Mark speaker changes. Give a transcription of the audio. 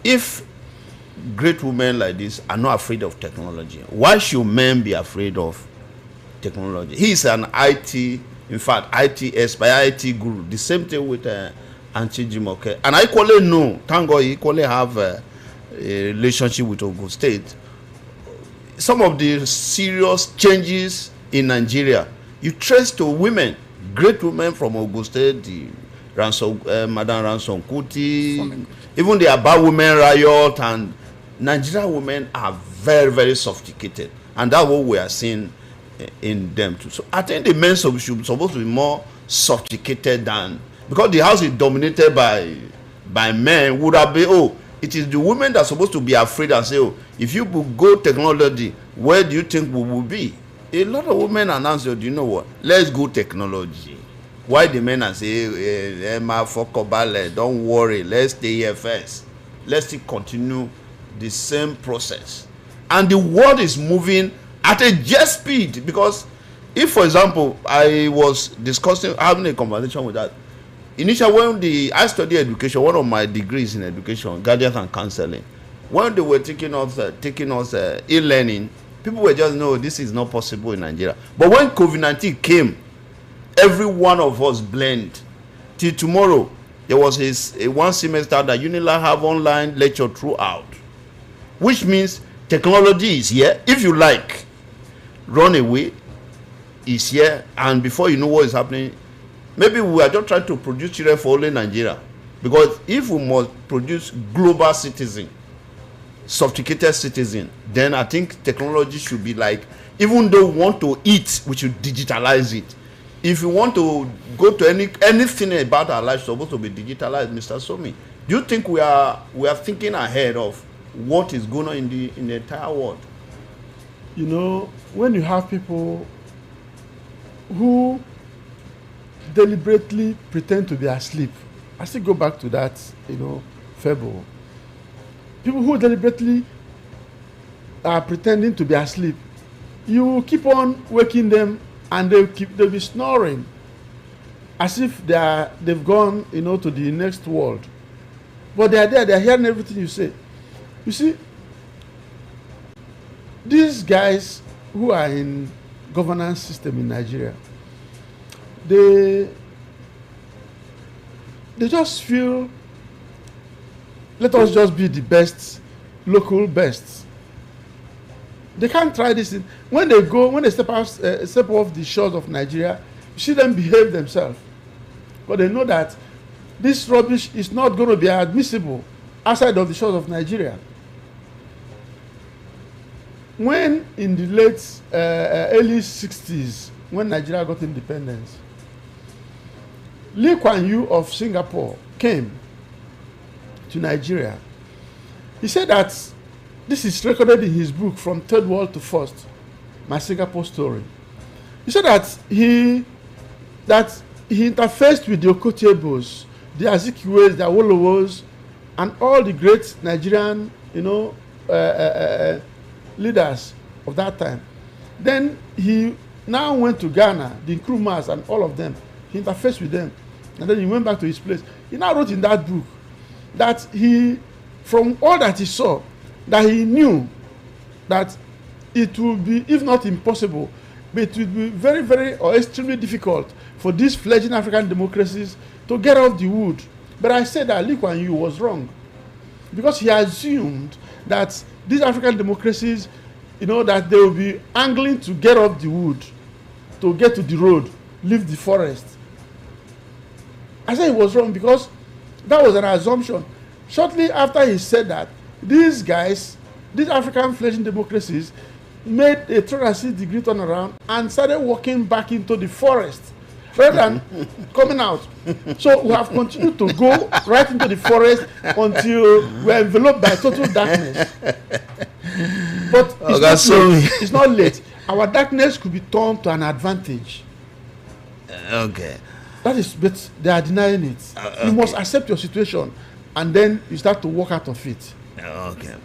Speaker 1: if great women like this are not afraid of technology, why should men be afraid of technology? He's an IT, in fact, IT expert, IT guru. The same thing with Auntie Jimoke. And I equally know, thank God, he equally have a relationship with Ogun State. Some of the serious changes in Nigeria, you trace to women, great women from Ogun State, the Madam Ransom Kuti, even the Aba Women Riot, and Nigerian women are very, very sophisticated. And that's what we are seeing in them too. So I think the men should supposed to be more sophisticated than, because the house is dominated by men, would have been, oh, it is the women that are supposed to be afraid and say, oh, if you go technology, where do you think we will be? A lot of women announce, do you know what? Let's go technology. Why the men are saying, Emma, don't worry, let's stay here first. Let's still continue the same process. And the world is moving at a jet speed, because if, for example, I was having a conversation with that. Initially, when I studied education, one of my degrees in education, guidance and counseling, when they were taking us e-learning, people were just, no, this is not possible in Nigeria. But when COVID-19 came, every one of us blend. Till tomorrow, there was a one semester that Unilag have online lecture throughout, which means technology is here. If you like, run away, is here, and before you know what is happening, maybe we are just trying to produce children for only Nigeria. Because if we must produce global citizen, sophisticated citizen, then I think technology should be like, even though we want to eat, we should digitalize it. If you want to go to anything about our life supposed to be digitalized, Mr. Somi, do you think we are thinking ahead of what is going on in the entire world?
Speaker 2: You know, when you have people who deliberately pretend to be asleep, I still go back to that, fable. People who deliberately are pretending to be asleep, you keep on waking them and they'll be snoring as if they've gone, to the next world. But they're hearing everything you say. You see, these guys who are in governance system in Nigeria, they just feel, let us just be the best, local best. They can't try this thing. When they step off the shores of Nigeria, you see them behave themselves. But they know that this rubbish is not going to be admissible outside of the shores of Nigeria. When in the late, early 60s, when Nigeria got independence, Lee Kuan Yew of Singapore came to Nigeria. He said that, this is recorded in his book, From Third World to First, My Singapore Story. He said that he interfaced with the Okotiebos, the Azikiwes, the Awolowos, and all the great Nigerian, leaders of that time. Then he now went to Ghana, the Nkrumahs and all of them. He interfaced with them. And then he went back to his place. He now wrote in that book that from all that he saw, that he knew that it would be, if not impossible, but it would be very, very or extremely difficult for these fledgling African democracies to get off the wood. But I said that Lee Kuan Yew was wrong, because he assumed that these African democracies, that they will be angling to get off the wood, to get to the road, leave the forest. I said he was wrong, because that was an assumption. Shortly after he said that, these guys, these African fledgling democracies, made a 360-degree turnaround and started walking back into the forest rather than coming out. So we have continued to go right into the forest until we're enveloped by total darkness. But it's not late. Our darkness could be turned to an advantage.
Speaker 1: Okay.
Speaker 2: That is, but they are denying it. You must accept your situation, and then you start to walk out of it.
Speaker 1: Okay.